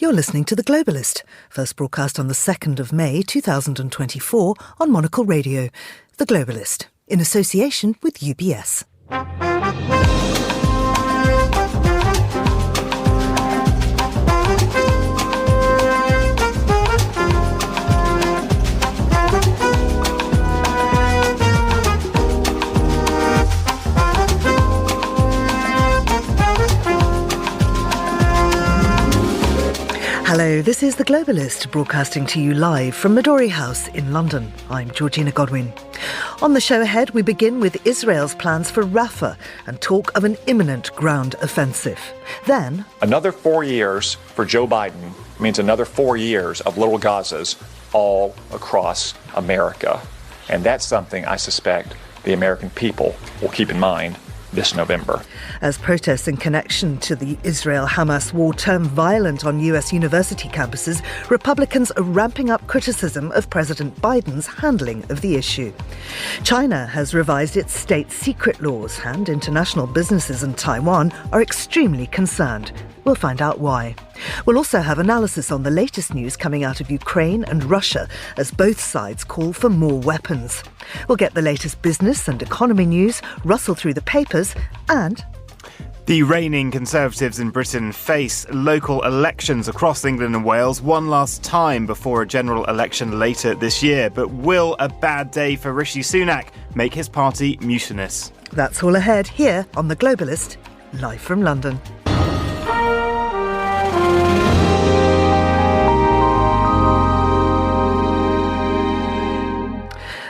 You're listening to The Globalist, first broadcast on the 2nd of May 2024 on Monocle Radio. The Globalist, in association with UBS. Hello, this is The Globalist, broadcasting to you live from Midori House in London. I'm Georgina Godwin. On the show ahead, we begin with Israel's plans for Rafah and talk of an imminent ground offensive. Then, another 4 years for Joe Biden means another 4 years of little Gazas all across America. And that's something I suspect the American people will keep in mind this November. As protests in connection to the Israel-Hamas war turn violent on US university campuses, Republicans are ramping up criticism of President Biden's handling of the issue. China has revised its state secret laws, and international businesses in Taiwan are extremely concerned. We'll find out why. We'll also have analysis on the latest news coming out of Ukraine and Russia as both sides call for more weapons. We'll get the latest business and economy news, rustle through the papers, and the reigning Conservatives in Britain face local elections across England and Wales one last time before a general election later this year. But will a bad day for Rishi Sunak make his party mutinous? That's all ahead here on The Globalist, live from London.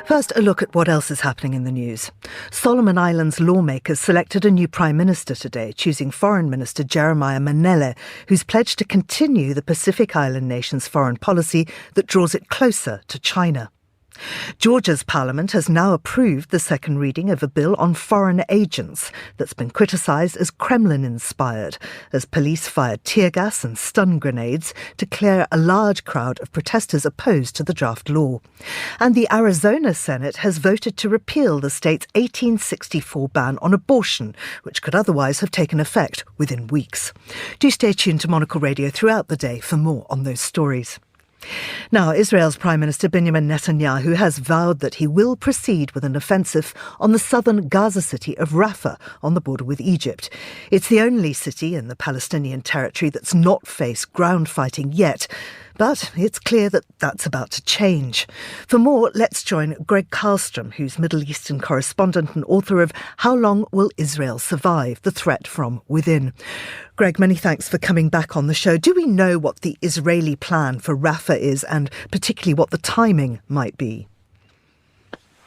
First, a look at what else is happening in the news. Solomon Islands lawmakers selected a new Prime Minister today, choosing Foreign Minister Jeremiah Manele, who's pledged to continue the Pacific Island nation's foreign policy that draws it closer to China. Georgia's parliament has now approved the second reading of a bill on foreign agents that's been criticised as Kremlin-inspired, as police fired tear gas and stun grenades to clear a large crowd of protesters opposed to the draft law. And the Arizona Senate has voted to repeal the state's 1864 ban on abortion, which could otherwise have taken effect within weeks. Do stay tuned to Monocle Radio throughout the day for more on those stories. Now, Israel's Prime Minister Benjamin Netanyahu has vowed that he will proceed with an offensive on the southern Gaza city of Rafah on the border with Egypt. It's the only city in the Palestinian territory that's not faced ground fighting yet, but it's clear that that's about to change. For more, let's join Greg Karlstrom, who's Middle Eastern correspondent and author of How Long Will Israel Survive? The Threat from Within. Greg, many thanks for coming back on the show. Do we know what the Israeli plan for Rafah is, and particularly what the timing might be?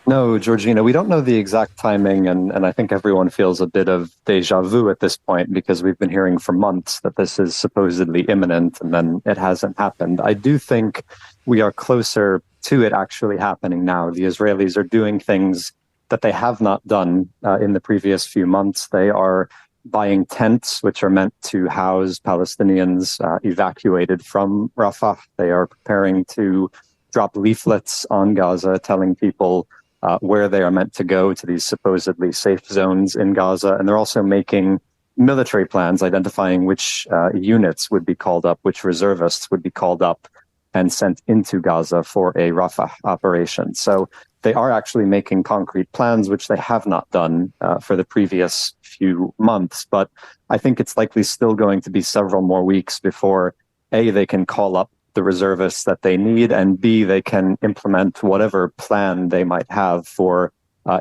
No, Georgina, we don't know the exact timing, and I think everyone feels a bit of deja vu at this point because we've been hearing for months that this is supposedly imminent, and then it hasn't happened. I do think we are closer to it actually happening now. The Israelis are doing things that they have not done in the previous few months. They are buying tents, which are meant to house Palestinians evacuated from Rafah. They are preparing to drop leaflets on Gaza telling people where they are meant to go to these supposedly safe zones in Gaza. And they're also making military plans, identifying which units would be called up, which reservists would be called up and sent into Gaza for a Rafah operation. So they are actually making concrete plans, which they have not done for the previous few months. But I think it's likely still going to be several more weeks before, A, they can call up the reservists that they need, and B, they can implement whatever plan they might have for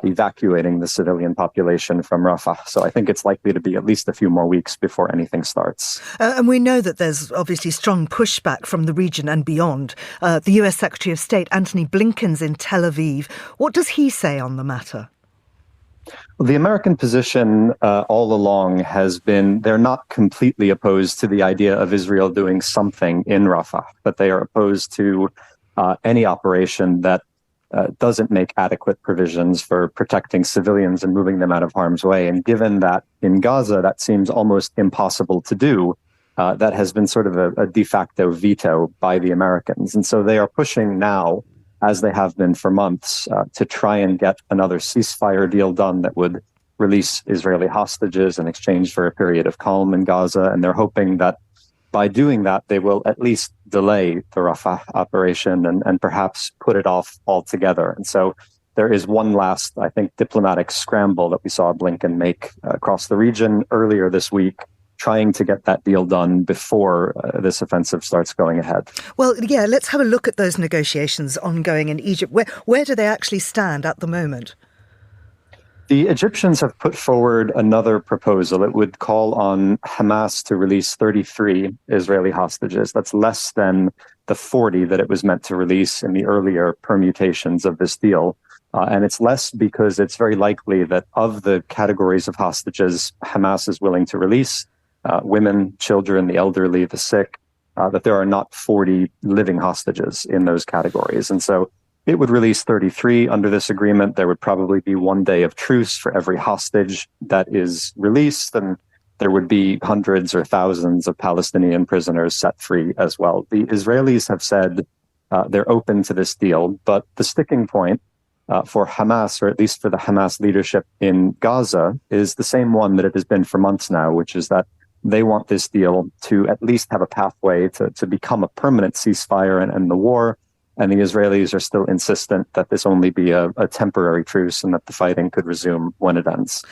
evacuating the civilian population from Rafah. So I think it's likely to be at least a few more weeks before anything starts. And we know that there's obviously strong pushback from the region and beyond. The US Secretary of State, Antony Blinken's in Tel Aviv. What does he say on the matter? Well, the American position all along has been they're not completely opposed to the idea of Israel doing something in Rafah, but they are opposed to any operation that doesn't make adequate provisions for protecting civilians and moving them out of harm's way. And given that in Gaza, that seems almost impossible to do, that has been sort of a de facto veto by the Americans. And so they are pushing now, as they have been for months, to try and get another ceasefire deal done that would release Israeli hostages in exchange for a period of calm in Gaza. And they're hoping that by doing that, they will at least delay the Rafah operation and perhaps put it off altogether. And so there is one last, I think, diplomatic scramble that we saw Blinken make across the region earlier this week, trying to get that deal done before this offensive starts going ahead. Well, yeah, let's have a look at those negotiations ongoing in Egypt. Where do they actually stand at the moment? The Egyptians have put forward another proposal. It would call on Hamas to release 33 Israeli hostages. That's less than the 40 that it was meant to release in the earlier permutations of this deal. And it's less because it's very likely that of the categories of hostages Hamas is willing to release, women, children, the elderly, the sick, that there are not 40 living hostages in those categories. And so it would release 33 under this agreement. There would probably be 1 day of truce for every hostage that is released, and there would be hundreds or thousands of Palestinian prisoners set free as well. The Israelis have said they're open to this deal, but the sticking point for Hamas, or at least for the Hamas leadership in Gaza, is the same one that it has been for months now, which is that they want this deal to at least have a pathway to become a permanent ceasefire and end the war. And the Israelis are still insistent that this only be a temporary truce and that the fighting could resume when it ends.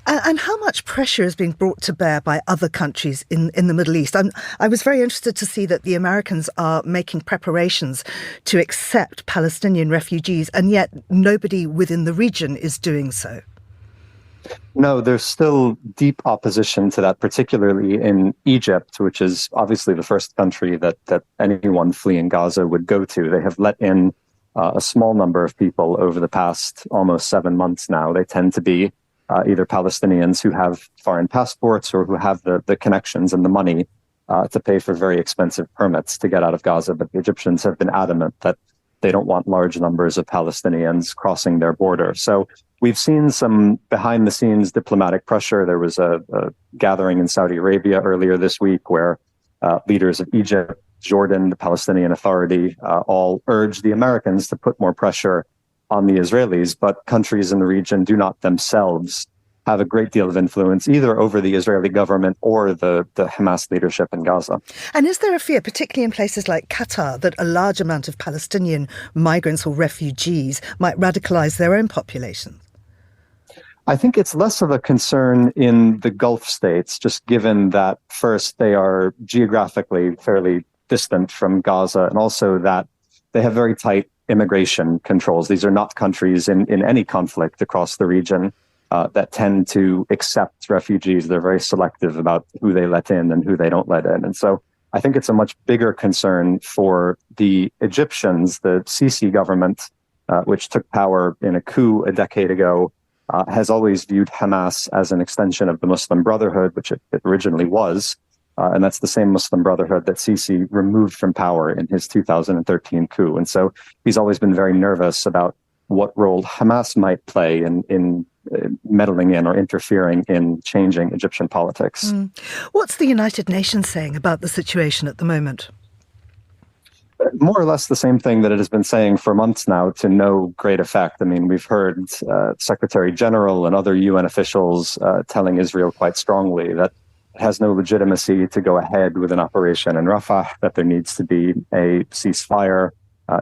And how much pressure is being brought to bear by other countries in the Middle East? I was very interested to see that the Americans are making preparations to accept Palestinian refugees, and yet nobody within the region is doing so. No, there's still deep opposition to that, particularly in Egypt, which is obviously the first country that anyone fleeing Gaza would go to. They have let in a small number of people over the past almost 7 months now. They tend to be either Palestinians who have foreign passports or who have the connections and the money to pay for very expensive permits to get out of Gaza. But the Egyptians have been adamant that they don't want large numbers of Palestinians crossing their border. So we've seen some behind-the-scenes diplomatic pressure. There was a gathering in Saudi Arabia earlier this week where leaders of Egypt, Jordan, the Palestinian Authority, all urged the Americans to put more pressure on the Israelis. But countries in the region do not themselves have a great deal of influence either over the Israeli government or the Hamas leadership in Gaza. And is there a fear, particularly in places like Qatar, that a large amount of Palestinian migrants or refugees might radicalize their own populations? I think it's less of a concern in the Gulf states, just given that, first, they are geographically fairly distant from Gaza, and also that they have very tight immigration controls. These are not countries in any conflict across the region that tend to accept refugees. They're very selective about who they let in and who they don't let in. And so I think it's a much bigger concern for the Egyptians. The Sisi government, which took power in a coup a decade ago, has always viewed Hamas as an extension of the Muslim Brotherhood, which it originally was. And that's the same Muslim Brotherhood that Sisi removed from power in his 2013 coup. And so he's always been very nervous about what role Hamas might play in meddling in or interfering in changing Egyptian politics. What's the United Nations saying about the situation at the moment? More or less the same thing that it has been saying for months now, to no great effect. I mean, we've heard Secretary General and other UN officials telling Israel quite strongly that it has no legitimacy to go ahead with an operation in Rafah, that there needs to be a ceasefire.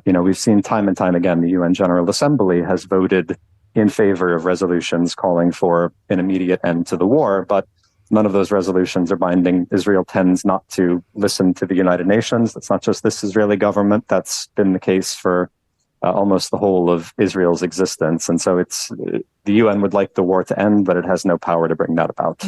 We've seen time and time again, the UN General Assembly has voted in favor of resolutions calling for an immediate end to the war, but none of those resolutions are binding. Israel tends not to listen to the United Nations. That's not just this Israeli government. That's been the case for almost the whole of Israel's existence. And so the UN would like the war to end, but it has no power to bring that about.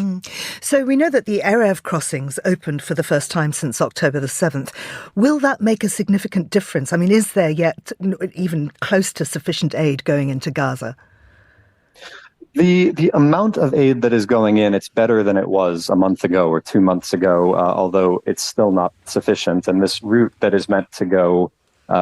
So we know that the Erev crossings opened for the first time since October the 7th. Will that make a significant difference? I mean, is there yet even close to sufficient aid going into Gaza? The amount of aid that is going in, it's better than it was a month ago or 2 months ago, although it's still not sufficient. And this route that is meant to go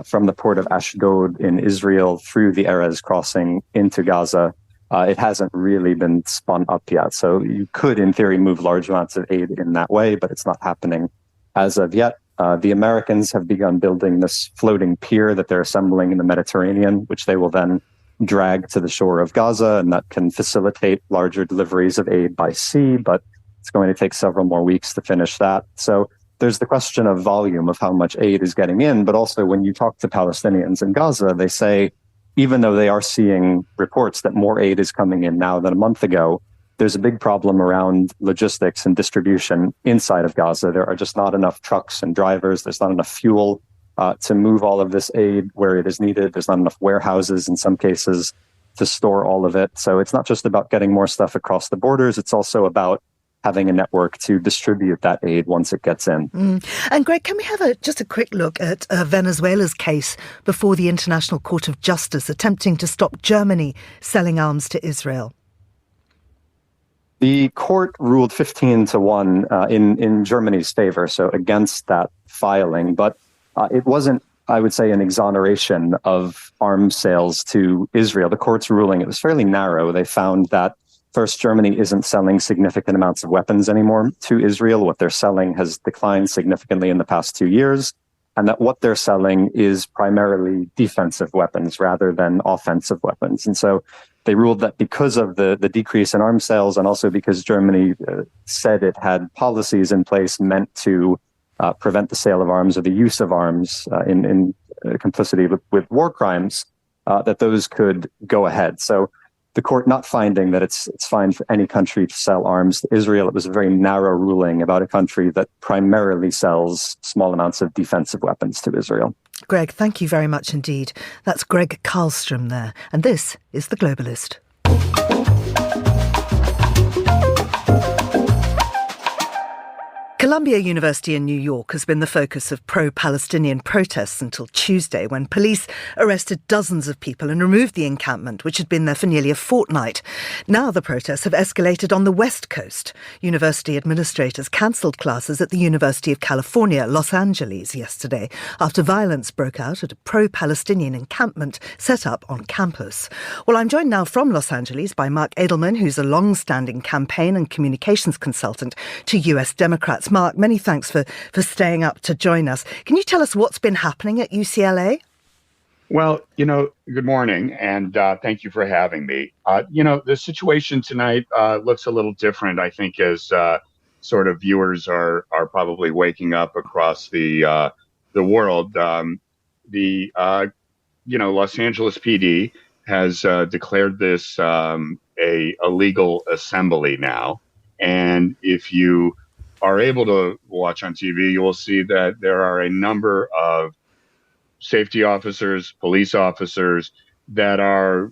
from the port of Ashdod in Israel through the Erez crossing into Gaza, it hasn't really been spun up yet. So you could, in theory, move large amounts of aid in that way, but it's not happening as of yet. The Americans have begun building this floating pier that they're assembling in the Mediterranean, which they will then drag to the shore of Gaza, and that can facilitate larger deliveries of aid by sea, but it's going to take several more weeks to finish that. So there's the question of volume of how much aid is getting in, but also when you talk to Palestinians in Gaza, they say, even though they are seeing reports that more aid is coming in now than a month ago, there's a big problem around logistics and distribution inside of Gaza. There are just not enough trucks and drivers. There's not enough fuel to move all of this aid where it is needed. There's not enough warehouses in some cases to store all of it. So it's not just about getting more stuff across the borders. It's also about having a network to distribute that aid once it gets in. And Greg, can we have just a quick look at Venezuela's case before the International Court of Justice attempting to stop Germany selling arms to Israel? The court ruled 15-1 in Germany's favor, so against that filing. But it wasn't, I would say, an exoneration of arms sales to Israel. The court's ruling, it was fairly narrow. They found that, first, Germany isn't selling significant amounts of weapons anymore to Israel. What they're selling has declined significantly in the past 2 years, and that what they're selling is primarily defensive weapons rather than offensive weapons. And so they ruled that because of the decrease in arms sales, and also because Germany said it had policies in place meant to prevent the sale of arms or the use of arms in complicity with war crimes, that those could go ahead. So the court not finding that it's fine for any country to sell arms to Israel. It was a very narrow ruling about a country that primarily sells small amounts of defensive weapons to Israel. Greg, thank you very much indeed. That's Greg Karlstrom there. And this is The Globalist. Columbia University in New York has been the focus of pro-Palestinian protests until Tuesday, when police arrested dozens of people and removed the encampment, which had been there for nearly a fortnight. Now the protests have escalated on the West Coast. University administrators cancelled classes at the University of California, Los Angeles, yesterday, after violence broke out at a pro-Palestinian encampment set up on campus. Well, I'm joined now from Los Angeles by Mark Edelman, who's a long-standing campaign and communications consultant to US Democrats. Mark, many thanks for staying up to join us. Can you tell us what's been happening at UCLA? Well, good morning, and thank you for having me. The situation tonight looks a little different, I think, as sort of viewers are probably waking up across the world. The Los Angeles PD has declared this a legal assembly now, and if you are able to watch on TV, you will see that there are a number of safety officers, police officers that are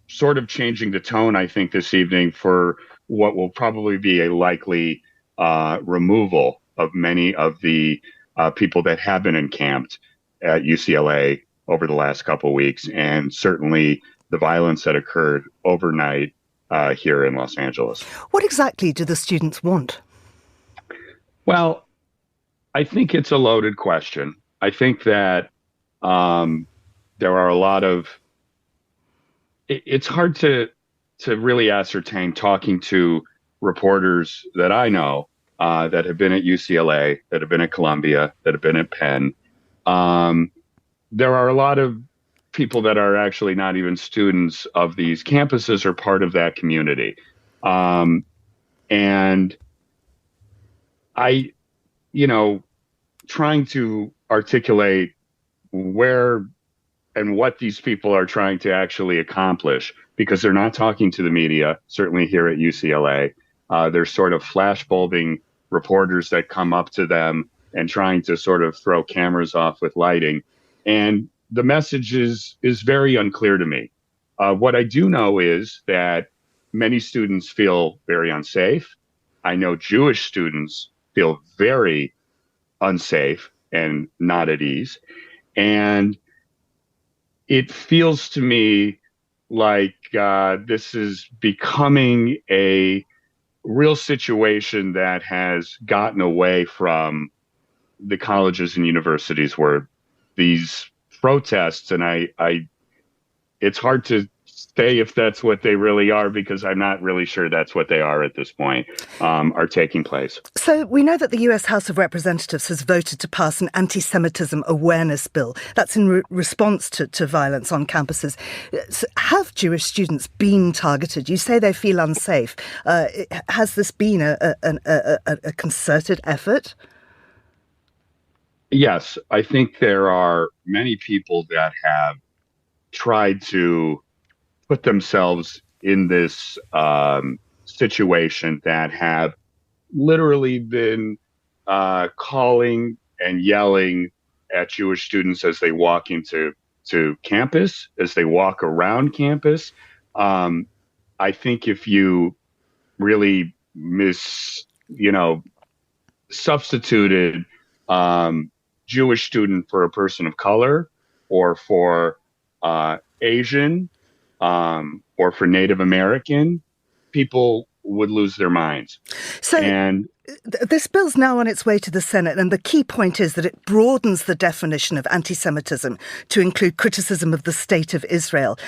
sort of changing the tone, I think, this evening for what will probably be a likely removal of many of the people that have been encamped at UCLA over the last couple of weeks, and certainly the violence that occurred overnight here in Los Angeles. What exactly do the students want? Well, I think it's a loaded question. I think that there are a lot of. It's hard to really ascertain, talking to reporters that I know that have been at UCLA, that have been at Columbia, that have been at Penn. There are a lot of people that are actually not even students of these campuses or part of that community, and I, trying to articulate where and what these people are trying to actually accomplish, because they're not talking to the media, certainly here at UCLA. There's sort of flashbulbing reporters that come up to them and trying to sort of throw cameras off with lighting. And the message is very unclear to me. What I do know is that many students feel very unsafe. I know Jewish students feel very unsafe and not at ease. And it feels to me like this is becoming a real situation that has gotten away from the colleges and universities where these protests, and I it's hard to say if that's what they really are, because I'm not really sure that's what they are at this point, are taking place. So we know that the US House of Representatives has voted to pass an anti-Semitism awareness bill. That's in response to violence on campuses. Have Jewish students been targeted? You say they feel unsafe. Has this been a concerted effort? Yes, I think there are many people that have tried to put themselves in this situation that have literally been calling and yelling at Jewish students as they walk into campus, as they walk around campus. Um, I think if you really substituted Jewish student for a person of color, or for Asian, or for Native American, people would lose their minds. So, and this bill's now on its way to the Senate, and the key point is that it broadens the definition of anti-Semitism to include criticism of the state of Israel.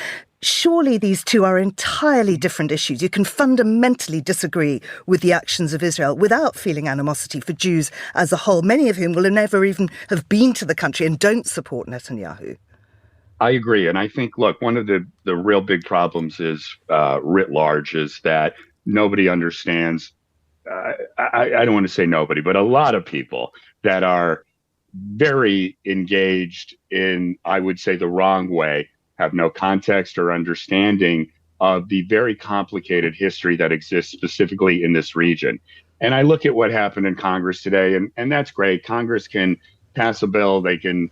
Surely these two are entirely different issues. You can fundamentally disagree with the actions of Israel without feeling animosity for Jews as a whole, many of whom will never even have been to the country and don't support Netanyahu. I agree. And I think, look, one of the real big problems is, writ large, is that nobody understands. I don't want to say nobody, but a lot of people that are very engaged in, I would say, the wrong way, have no context or understanding of the very complicated history that exists specifically in this region. And I look at what happened in Congress today, and that's great. Congress can pass a bill. They can,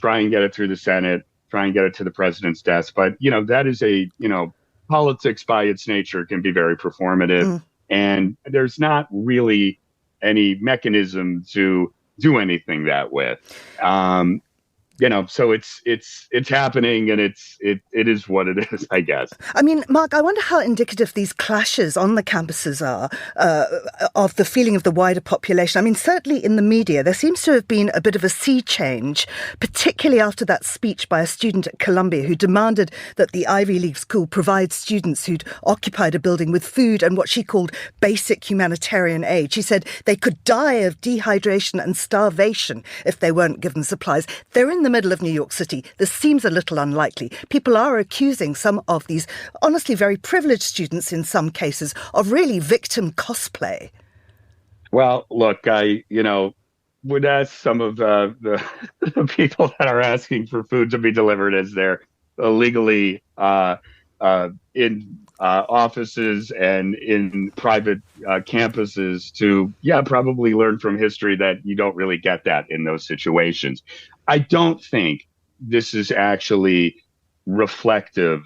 try and get it through the Senate, try and get it to the president's desk. But, that is politics by its nature can be very performative. And there's not really any mechanism to do anything that with. So it's happening, and it is what it is, I guess. I mean, Mark, I wonder how indicative these clashes on the campuses are of the feeling of the wider population. I mean, certainly in the media, there seems to have been a bit of a sea change, particularly after that speech by a student at Columbia who demanded that the Ivy League school provide students who'd occupied a building with food and what she called basic humanitarian aid. She said they could die of dehydration and starvation if they weren't given supplies. They're in the middle of New York City. This seems a little unlikely. People are accusing some of these honestly very privileged students in some cases of really victim cosplay. Well, look, I would ask some of the people that are asking for food to be delivered as they're illegally in offices and in private campuses to, probably learn from history that you don't really get that in those situations. I don't think this is actually reflective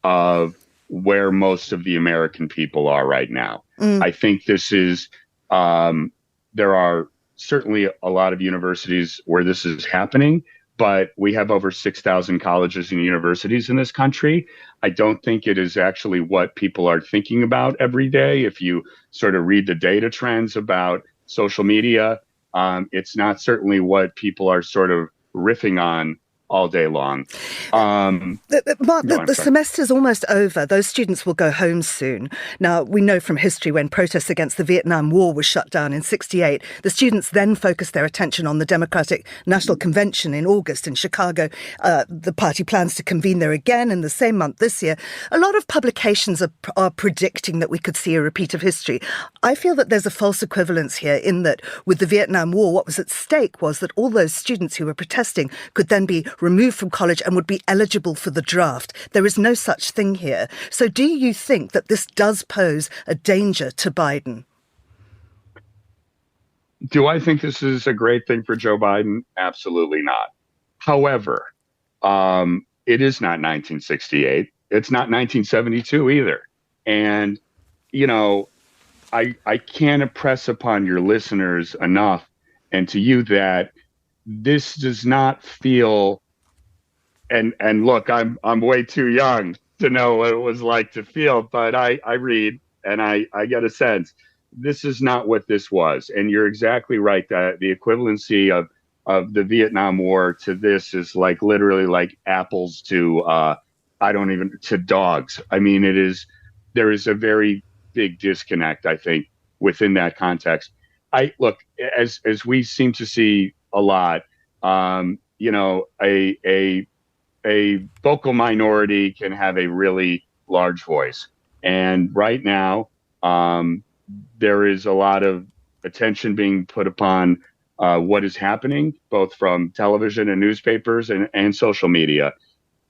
of where most of the American people are right now. I think this is, there are certainly a lot of universities where this is happening, but we have over 6,000 colleges and universities in this country. I don't think it is actually what people are thinking about every day. If you sort of read the data trends about social media, it's not certainly what people are sort of riffing on all day long. Mark, the semester's almost over. Those students will go home soon. Now, we know from history when protests against the Vietnam War were shut down in '68, the students then focused their attention on the Democratic National Convention in August in Chicago. The party plans to convene there again in the same month this year. A lot of publications are predicting that we could see a repeat of history. I feel that there's a false equivalence here in that with the Vietnam War, what was at stake was that all those students who were protesting could then be removed from college and would be eligible for the draft. There is no such thing here. So do you think that this does pose a danger to Biden? Do I think this is a great thing for Joe Biden? Absolutely not. However, it is not 1968. It's not 1972 either. And, I can't impress upon your listeners enough and to you that this does not feel, and look, I'm way too young to know what it was like to feel, but I read and I get a sense. This is not what this was. And you're exactly right that the equivalency of the Vietnam War to this is like literally like apples to to dogs. I mean, there is a very big disconnect, I think, within that context. As we seem to see a lot, a vocal minority can have a really large voice. And right now, there is a lot of attention being put upon what is happening, both from television and newspapers and social media.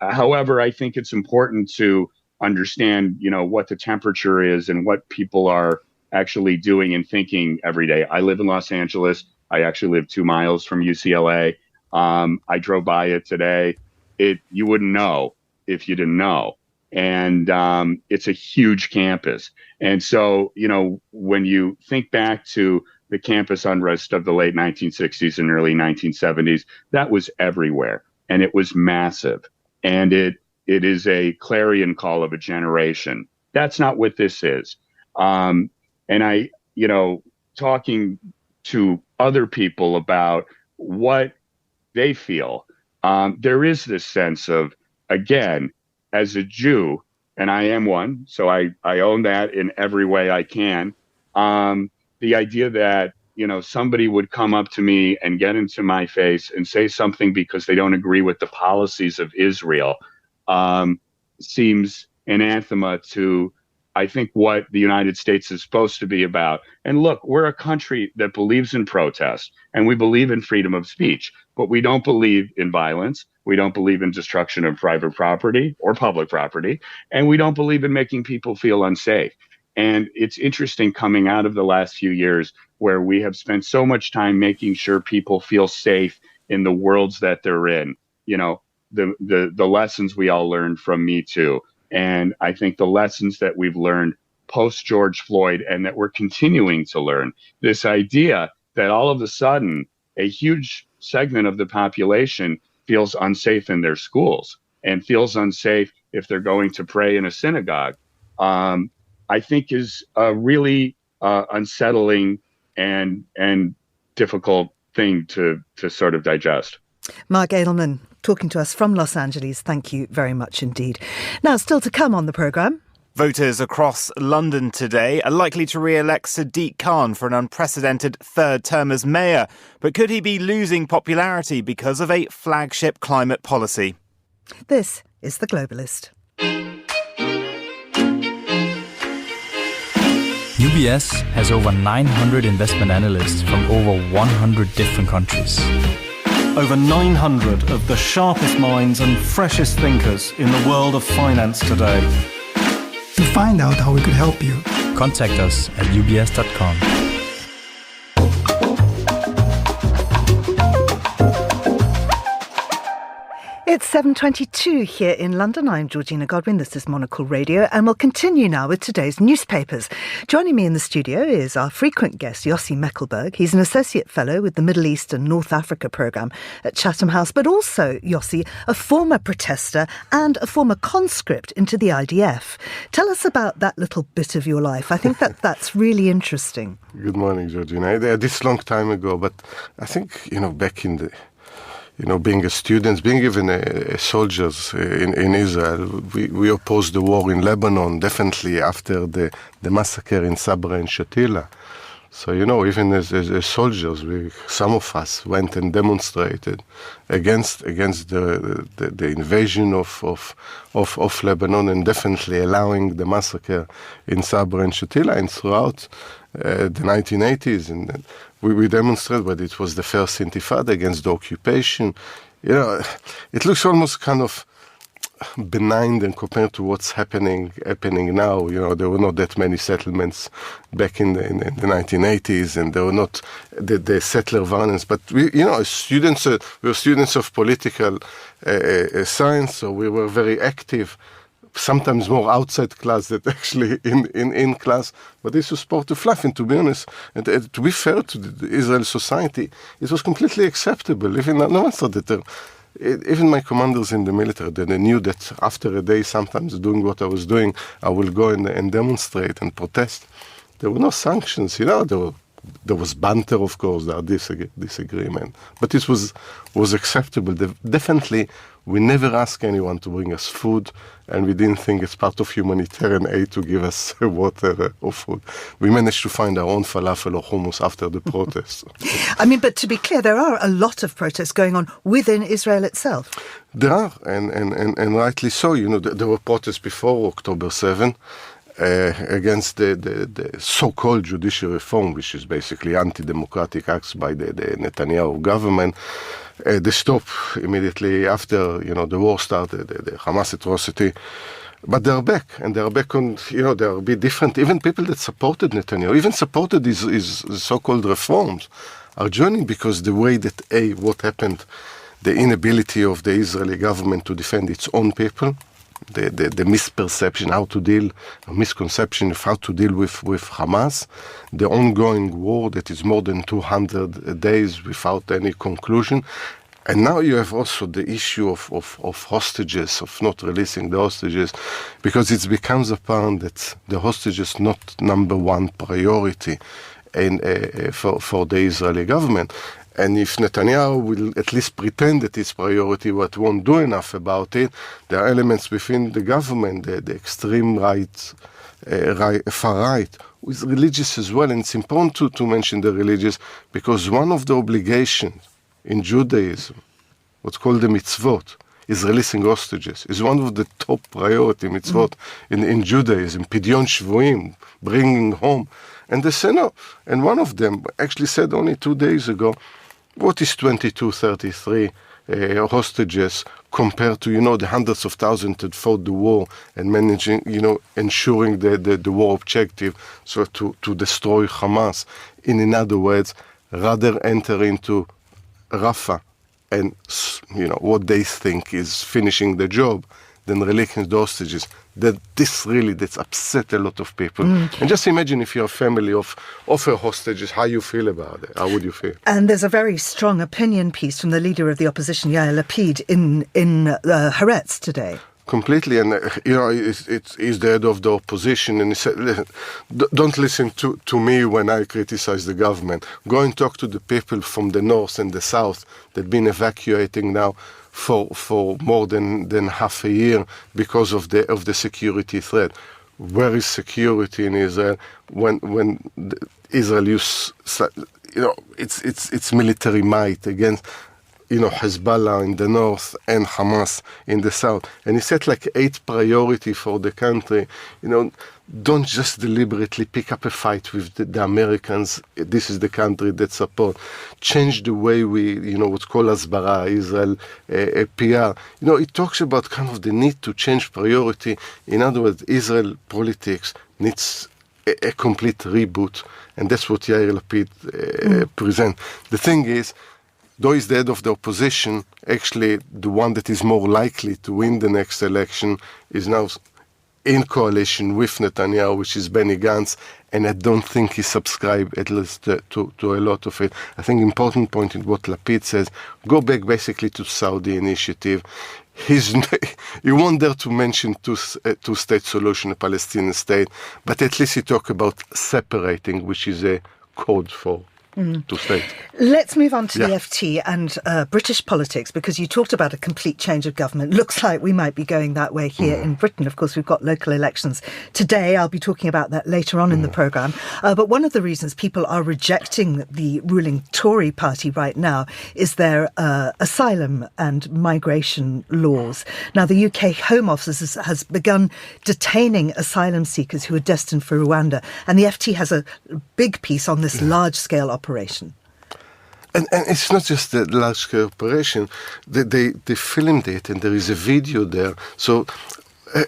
However, I think it's important to understand, what the temperature is and what people are actually doing and thinking every day. I live in Los Angeles. I actually live 2 miles from UCLA. I drove by it today. You wouldn't know if you didn't know. And it's a huge campus. And so, when you think back to the campus unrest of the late 1960s and early 1970s, that was everywhere. And it was massive. And it is a clarion call of a generation. That's not what this is. And I, talking to other people about what they feel, there is this sense of, again, as a Jew, and I am one, so I own that in every way I can, the idea that, somebody would come up to me and get into my face and say something because they don't agree with the policies of Israel seems anathema to, I think, what the United States is supposed to be about. And look, we're a country that believes in protest and we believe in freedom of speech, but we don't believe in violence. We don't believe in destruction of private property or public property. And we don't believe in making people feel unsafe. And it's interesting coming out of the last few years where we have spent so much time making sure people feel safe in the worlds that they're in. The lessons we all learned from Me Too. And I think the lessons that we've learned post George Floyd and that we're continuing to learn, this idea that all of a sudden a huge segment of the population feels unsafe in their schools and feels unsafe if they're going to pray in a synagogue, I think is a really unsettling and difficult thing to sort of digest. Mark Edelman, talking to us from Los Angeles. Thank you very much indeed. Now, still to come on the programme. Voters across London today are likely to re-elect Sadiq Khan for an unprecedented third term as mayor. But could he be losing popularity because of a flagship climate policy? This is The Globalist. UBS has over 900 investment analysts from over 100 different countries. Over 900 of the sharpest minds and freshest thinkers in the world of finance today. To find out how we could help you, contact us at ubs.com. It's 7:22 here in London. I'm Georgina Godwin. This is Monocle Radio, and we'll continue now with today's newspapers. Joining me in the studio is our frequent guest, Yossi Meckelberg. He's an associate fellow with the Middle East and North Africa programme at Chatham House, but also, Yossi, a former protester and a former conscript into the IDF. Tell us about that little bit of your life. I think that's really interesting. Good morning, Georgina. This long time ago, but I think, back in the being a student, being even soldiers in Israel, we opposed the war in Lebanon, definitely after the massacre in Sabra and Shatila. So, even as soldiers, some of us went and demonstrated against the invasion of Lebanon and definitely allowing the massacre in Sabra and Shatila and throughout the 1980s. And we demonstrated that it was the first intifada against the occupation. It looks almost kind of benign and compared to what's happening now. There were not that many settlements back in the 1980s, and there were not the settler violence. But we were students of political science, so we were very active. Sometimes more outside class than actually in class. But this was part of life. And to be honest, and to be fair to the Israeli society, it was completely acceptable. Even no one thought that even my commanders in the military, they knew that after a day, sometimes doing what I was doing, I will go and demonstrate and protest. There were no sanctions, There was banter, of course, there are disagreement. But this was acceptable. Definitely, we never asked anyone to bring us food, and we didn't think it's part of humanitarian aid to give us water or food. We managed to find our own falafel or hummus after the protests. But to be clear, there are a lot of protests going on within Israel itself. There are, and rightly so. There were protests before October 7. against the so-called judicial reform, which is basically anti-democratic acts by the Netanyahu government. They stopped immediately after, the war started, the Hamas atrocity. But they're back, and they're back on, they're a bit different. Even people that supported Netanyahu, even supported his so-called reforms, are joining because the way that, what happened, the inability of the Israeli government to defend its own people, the misperception, misconception of how to deal with Hamas, the ongoing war that is more than 200 days without any conclusion. And now you have also the issue of hostages, of not releasing the hostages, because it becomes apparent that the hostages not number one priority for the Israeli government. And if Netanyahu will at least pretend that it's priority, but won't do enough about it, there are elements within the government, the extreme right, far right, who is religious as well. And it's important to mention the religious, because one of the obligations in Judaism, what's called the mitzvot, is releasing hostages. Is one of the top priority mitzvot in Judaism, Pidyon Shvuim, bringing home. And they say no. And one of them actually said only 2 days ago, what is 2233 hostages compared to, the hundreds of thousands that fought the war and managing, ensuring the war objective, so to destroy Hamas. In other words, rather enter into Rafah and, what they think is finishing the job than releasing the hostages. That's upset a lot of people. And just imagine if you're a family of hostages, how you feel about it. How would you feel? And there's a very strong opinion piece from the leader of the opposition, Yair Lapid, in Haaretz today. Completely, and he's the head of the opposition, and he said, don't listen to me when I criticize the government. Go and talk to the people from the north and the south that have been evacuating now for more than half a year because of the security threat. Where is security in Israel when Israel uses its military might against Hezbollah in the north and Hamas in the south? And he set 8 priority for the country. Don't just deliberately pick up a fight with the Americans. This is the country that support. Change the way we, what's called Hasbara, Israel, PR. It talks about kind of the need to change priority. In other words, Israel politics needs a complete reboot. And that's what Yair Lapid present. The thing is, though he's the head of the opposition, actually the one that is more likely to win the next election is now in coalition with Netanyahu, which is Benny Gantz, and I don't think he subscribed at least to a lot of it. I think important point in what Lapid says, go back basically to Saudi initiative. He won't dare to mention two-state solution, a Palestinian state, but at least he talk about separating, which is a code for two-state. Let's move on to the FT and British politics, because you talked about a complete change of government. Looks like we might be going that way here in Britain. Of course, we've got local elections today. I'll be talking about that later on in the programme. But one of the reasons people are rejecting the ruling Tory party right now is their asylum and migration laws. Now, the UK Home Office has begun detaining asylum seekers who are destined for Rwanda. And the FT has a big piece on this large-scale operation. And it's not just the large-scale operation. They filmed it, and there is a video there. So,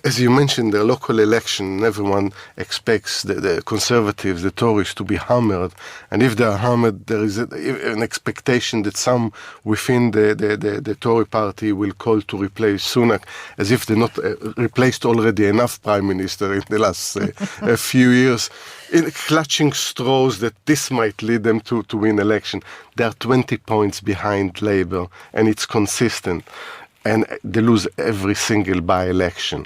as you mentioned, the local election, everyone expects the Conservatives, the Tories, to be hammered. And if they are hammered, there is an expectation that some within the Tory party will call to replace Sunak, as if they're not replaced already enough Prime Minister in the last a few years, clutching straws that this might lead them to win election. They are 20 points behind Labour, and it's consistent. And they lose every single by-election.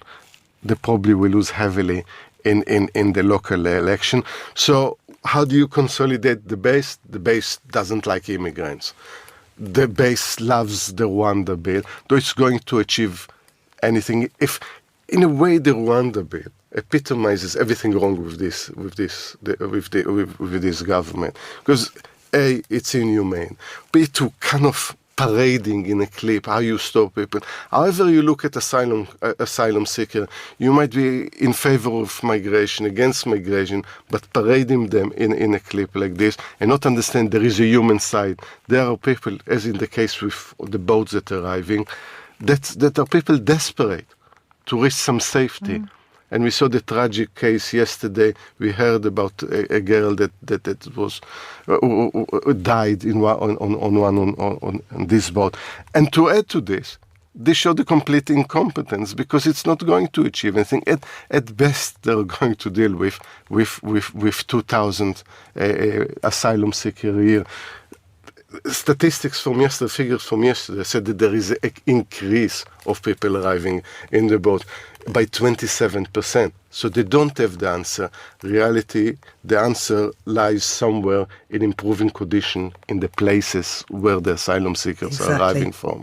They probably will lose heavily in the local election. So how do you consolidate the base? The base doesn't like immigrants. The base loves the Rwanda bill, though it's going to achieve anything. If, in a way, the Rwanda bill epitomizes everything wrong with this government, because A, it's inhumane. B, to kind of parading in a clip, how you stop people. However you look at asylum seeker, you might be in favor of migration, against migration, but parading them in a clip like this and not understand there is a human side. There are people, as in the case with the boats that are arriving, that are people desperate to reach some safety. And we saw the tragic case yesterday. We heard about a girl that was died on this boat. And to add to this, they show the complete incompetence because it's not going to achieve anything. At best, they're going to deal with 2,000 asylum seekers a year. Statistics from yesterday, figures from yesterday said that there is an increase of people arriving in the boat by 27%. So they don't have the answer. Reality, the answer lies somewhere in improving condition in the places where the asylum seekers are arriving from.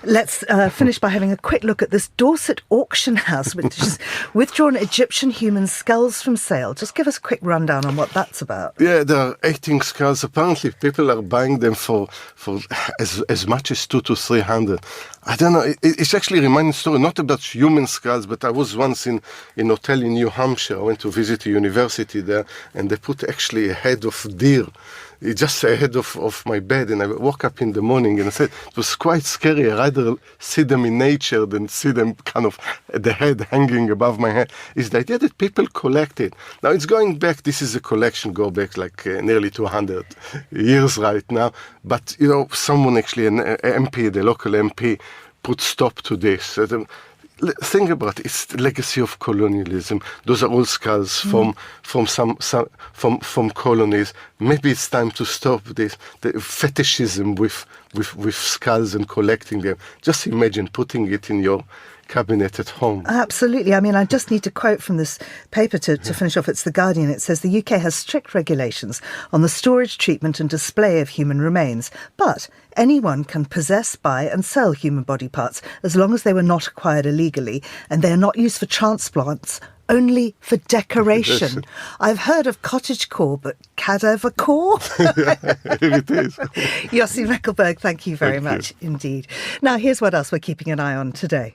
Let's finish by having a quick look at this Dorset auction house, which has withdrawn Egyptian human skulls from sale. Just give us a quick rundown on what that's about. Yeah, there are 18 skulls. Apparently, people are buying them for as much as 200 to 300. I don't know. It's actually a reminding story, not about human skulls, but I was once in a hotel in New Hampshire. I went to visit a university there, and they put actually a head of deer just ahead of my bed, and I woke up in the morning and I said it was quite scary. I'd rather see them in nature than see them kind of the head hanging above my head. Is the idea that people collect it. Now it's going back, this is a collection, go back like nearly 200 years right now, but someone actually, an MP, the local MP, put stop to this. Think about it. It's the legacy of colonialism. Those are all skulls from colonies. Maybe it's time to stop this the fetishism with skulls and collecting them. Just imagine putting it in your cabinet at home. Absolutely. I mean, I just need to quote from this paper to finish off. It's The Guardian. It says the UK has strict regulations on the storage, treatment and display of human remains, but anyone can possess, buy and sell human body parts as long as they were not acquired illegally and they are not used for transplants, only for decoration. I've heard of cottagecore, but cadavercore? Here it is. Yossi Reckelberg, thank you very much indeed. Now, here's what else we're keeping an eye on today.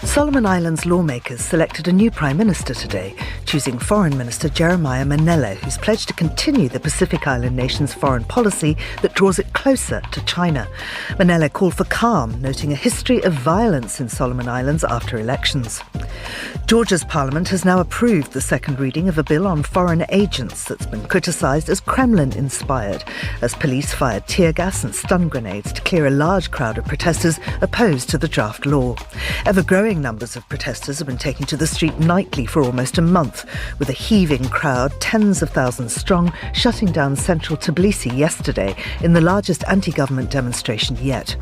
Solomon Islands lawmakers selected a new Prime Minister today, choosing Foreign Minister Jeremiah Manele, who's pledged to continue the Pacific Island nation's foreign policy that draws it closer to China. Manele called for calm, noting a history of violence in Solomon Islands after elections. Georgia's parliament has now approved the second reading of a bill on foreign agents that's been criticised as Kremlin-inspired, as police fired tear gas and stun grenades to clear a large crowd of protesters opposed to the draft law. Ever-growing numbers of protesters have been taking to the street nightly for almost a month, with a heaving crowd, tens of thousands strong, shutting down central Tbilisi yesterday in the largest anti-government demonstration yet.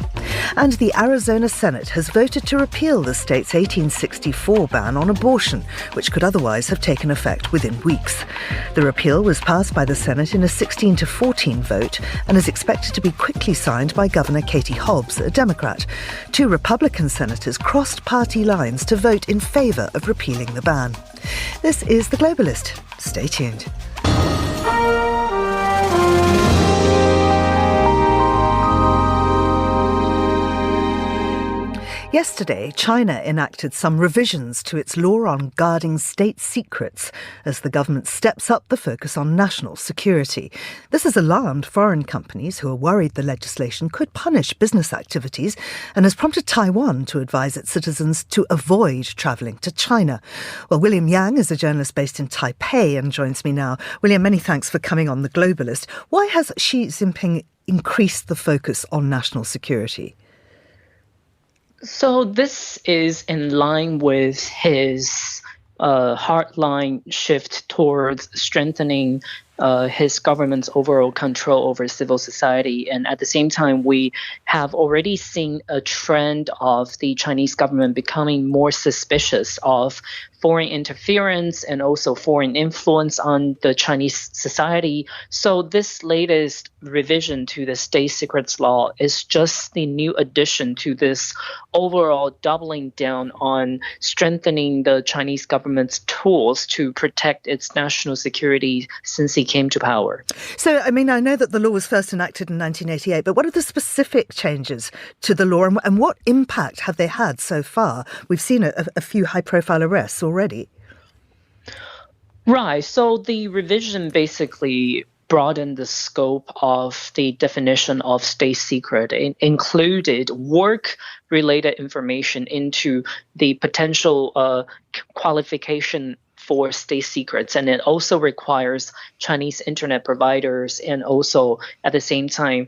And the Arizona Senate has voted to repeal the state's 1864 ban on abortion, which could otherwise have taken effect within weeks. The repeal was passed by the Senate in a 16-14 vote and is expected to be quickly signed by Governor Katie Hobbs, a Democrat. Two Republican senators crossed party lines to vote in favour of repealing the ban. This is The Globalist. Stay tuned. Yesterday, China enacted some revisions to its law on guarding state secrets as the government steps up the focus on national security. This has alarmed foreign companies who are worried the legislation could punish business activities and has prompted Taiwan to advise its citizens to avoid travelling to China. Well, William Yang is a journalist based in Taipei and joins me now. William, many thanks for coming on The Globalist. Why has Xi Jinping increased the focus on national security? So this is in line with his hardline shift towards strengthening his government's overall control over civil society. And at the same time, we have already seen a trend of the Chinese government becoming more suspicious of foreign interference and also foreign influence on the Chinese society. So this latest revision to the state secrets law is just the new addition to this overall doubling down on strengthening the Chinese government's tools to protect its national security since he came to power. So, I mean, I know that the law was first enacted in 1988, but what are the specific changes to the law and what impact have they had so far? We've seen a few high-profile arrests already. Right. So the revision basically broadened the scope of the definition of state secret. It included work-related information into the potential qualification for state secrets, and it also requires Chinese internet providers and also at the same time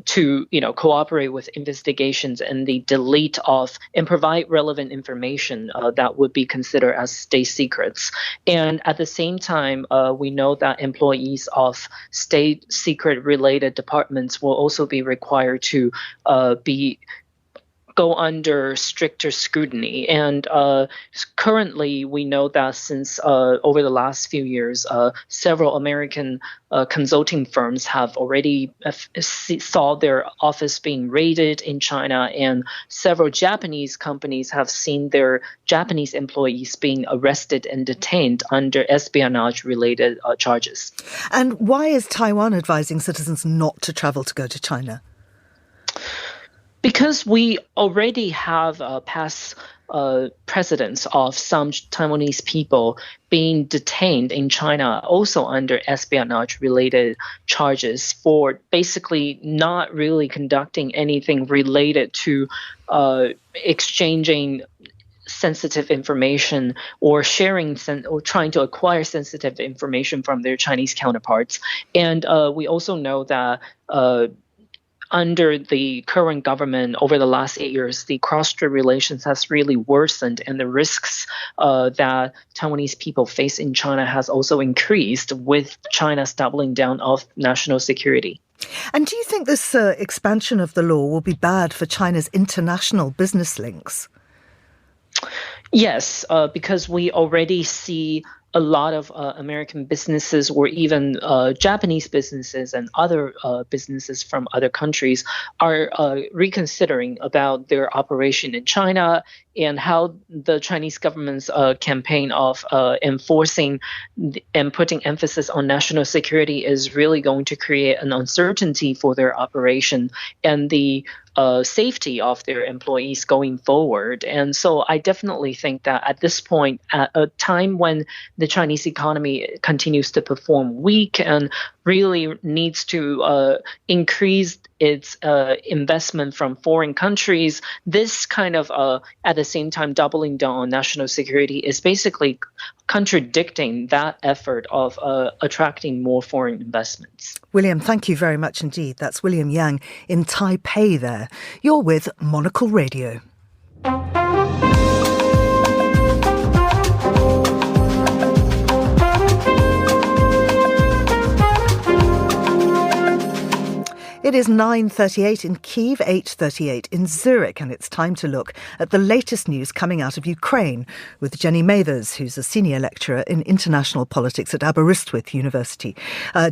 to cooperate with investigations and the delete of and provide relevant information that would be considered as state secrets. And at the same time, we know that employees of state secret related departments will also be required to go under stricter scrutiny. And currently, we know that since over the last few years, several American consulting firms have already saw their office being raided in China, and several Japanese companies have seen their Japanese employees being arrested and detained under espionage-related charges. And why is Taiwan advising citizens not to travel to go to China? Because we already have past precedents of some Taiwanese people being detained in China also under espionage-related charges for basically not really conducting anything related to exchanging sensitive information or sharing or trying to acquire sensitive information from their Chinese counterparts. And we also know that under the current government, over the last 8 years, the cross-strait relations has really worsened, and the risks that Taiwanese people face in China has also increased with China's doubling down of national security. And do you think this expansion of the law will be bad for China's international business links? Yes, because we already see a lot of American businesses or even Japanese businesses and other businesses from other countries are reconsidering about their operation in China and how the Chinese government's campaign of enforcing and putting emphasis on national security is really going to create an uncertainty for their operation and the safety of their employees going forward. And so I definitely think that at this point, at a time when the Chinese economy continues to perform weak and really needs to increase its investment from foreign countries, this kind of, at the same time, doubling down on national security is basically contradicting that effort of attracting more foreign investments. William, thank you very much indeed. That's William Yang in Taipei there. You're with Monocle Radio. It is 9:38 in Kyiv, 8:38 in Zurich, and it's time to look at the latest news coming out of Ukraine with Jenny Mathers, who's a senior lecturer in international politics at Aberystwyth University.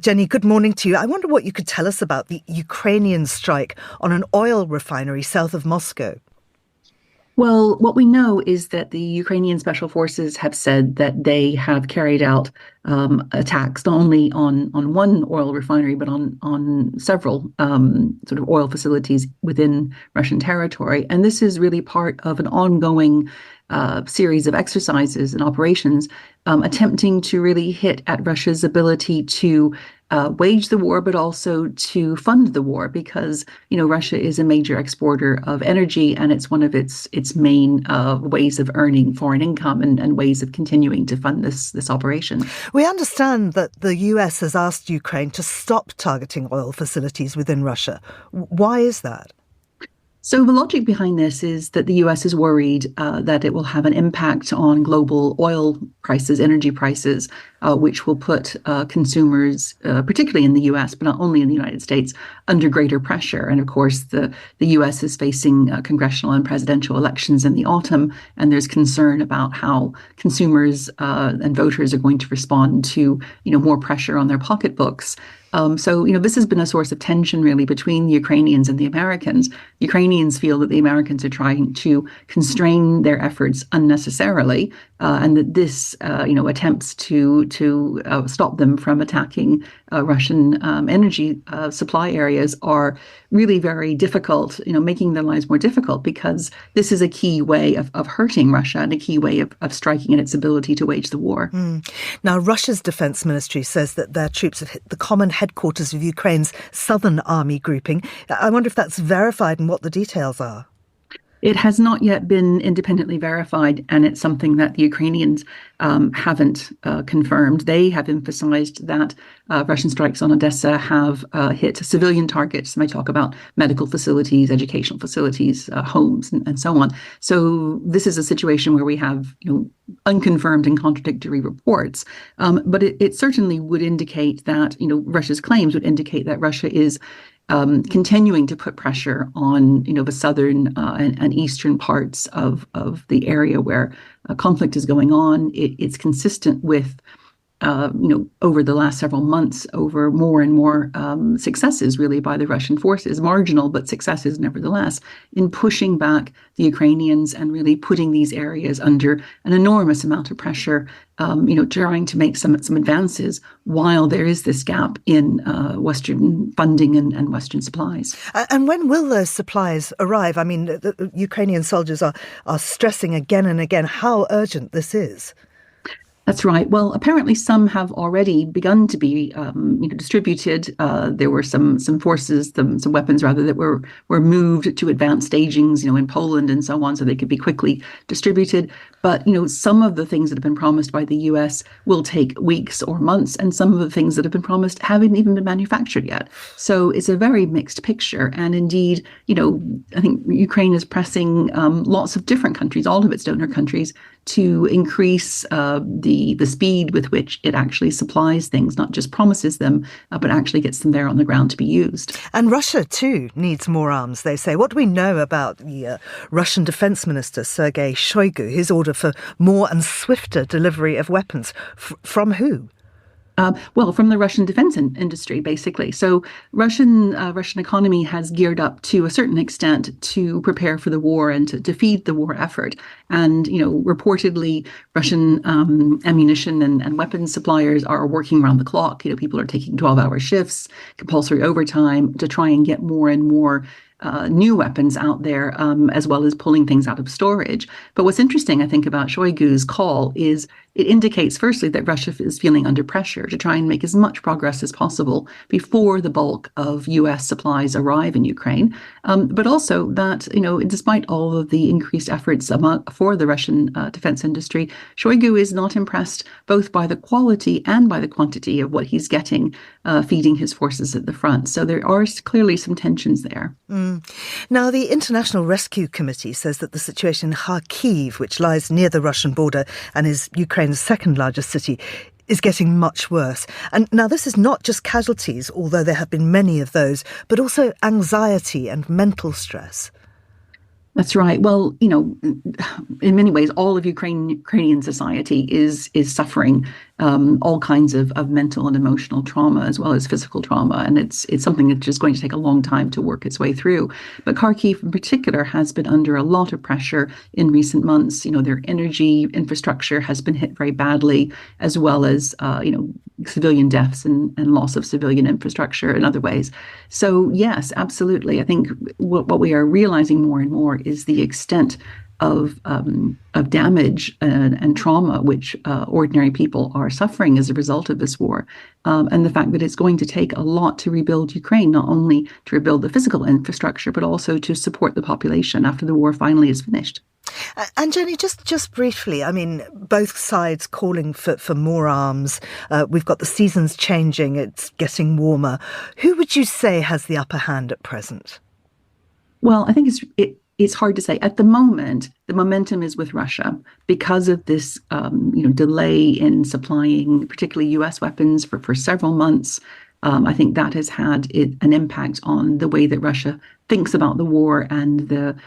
Jenny, good morning to you. I wonder what you could tell us about the Ukrainian strike on an oil refinery south of Moscow. Well, what we know is that the Ukrainian special forces have said that they have carried out attacks not only on one oil refinery, but on several sort of oil facilities within Russian territory. And this is really part of an ongoing series of exercises and operations attempting to really hit at Russia's ability to wage the war, but also to fund the war, because, Russia is a major exporter of energy, and it's one of its main ways of earning foreign income and ways of continuing to fund this operation. We understand that the US has asked Ukraine to stop targeting oil facilities within Russia. Why is that? So the logic behind this is that the US is worried that it will have an impact on global oil prices, energy prices, which will put consumers, particularly in the US, but not only in the United States, under greater pressure. And of course, the US is facing congressional and presidential elections in the autumn, and there's concern about how consumers and voters are going to respond to, more pressure on their pocketbooks. So, this has been a source of tension really between the Ukrainians and the Americans. Ukrainians feel that the Americans are trying to constrain their efforts unnecessarily, and that this, attempts to stop them from attacking Russian energy supply areas are really very difficult, making their lives more difficult, because this is a key way of hurting Russia and a key way of striking at its ability to wage the war. Now, Russia's defense ministry says that their troops have hit the common headquarters of Ukraine's southern army grouping. I wonder if that's verified and what the details are. It has not yet been independently verified, and it's something that the Ukrainians haven't confirmed. They have emphasized that Russian strikes on Odessa have hit civilian targets. And they talk about medical facilities, educational facilities, homes, and so on. So this is a situation where we have, unconfirmed and contradictory reports. But it certainly would indicate that, Russia's claims would indicate that Russia is continuing to put pressure on, the southern and eastern parts of the area where conflict is going on. It's consistent with, over the last several months, over more and more successes really by the Russian forces, marginal but successes nevertheless, in pushing back the Ukrainians and really putting these areas under an enormous amount of pressure, trying to make some advances while there is this gap in Western funding and Western supplies. And when will those supplies arrive? I mean, the Ukrainian soldiers are stressing again and again how urgent this is. That's right. Well, apparently some have already begun to be, distributed. There were some forces, some weapons rather, that were moved to advanced stagings, in Poland and so on, so they could be quickly distributed. But, some of the things that have been promised by the U.S. will take weeks or months, and some of the things that have been promised haven't even been manufactured yet. So it's a very mixed picture. And indeed, I think Ukraine is pressing lots of different countries, all of its donor countries, to increase the speed with which it actually supplies things, not just promises them, but actually gets them there on the ground to be used. And Russia, too, needs more arms, they say. What do we know about the Russian Defense Minister, Sergei Shoigu, his order for more and swifter delivery of weapons? From who? Well, from the Russian defense industry, basically. So Russian economy has geared up to a certain extent to prepare for the war and to feed the war effort. And, reportedly, Russian ammunition and weapons suppliers are working around the clock. People are taking 12-hour shifts, compulsory overtime to try and get more and more new weapons out there, as well as pulling things out of storage. But what's interesting, I think, about Shoigu's call is it indicates, firstly, that Russia is feeling under pressure to try and make as much progress as possible before the bulk of U.S. supplies arrive in Ukraine. But also that, despite all of the increased efforts for the Russian defense industry, Shoigu is not impressed both by the quality and by the quantity of what he's getting feeding his forces at the front. So there are clearly some tensions there. Now, the International Rescue Committee says that the situation in Kharkiv, which lies near the Russian border and is Ukraine's second largest city, is getting much worse. And now this is not just casualties, although there have been many of those, but also anxiety and mental stress. That's right. Well, in many ways, all of Ukrainian society is suffering all kinds of mental and emotional trauma, as well as physical trauma. And it's something that's just going to take a long time to work its way through. But Kharkiv in particular has been under a lot of pressure in recent months. Their energy infrastructure has been hit very badly, as well as, civilian deaths and loss of civilian infrastructure in other ways. So, yes, absolutely. I think what we are realizing more and more is the extent of damage and trauma which ordinary people are suffering as a result of this war, and the fact that it's going to take a lot to rebuild Ukraine, not only to rebuild the physical infrastructure, but also to support the population after the war finally is finished. And Jenny, just briefly, I mean, both sides calling for more arms. We've got the seasons changing, it's getting warmer. Who would you say has the upper hand at present? Well, I think it's hard to say. At the moment, the momentum is with Russia because of this delay in supplying particularly U.S. weapons for several months. I think that has had an impact on the way that Russia thinks about the war and the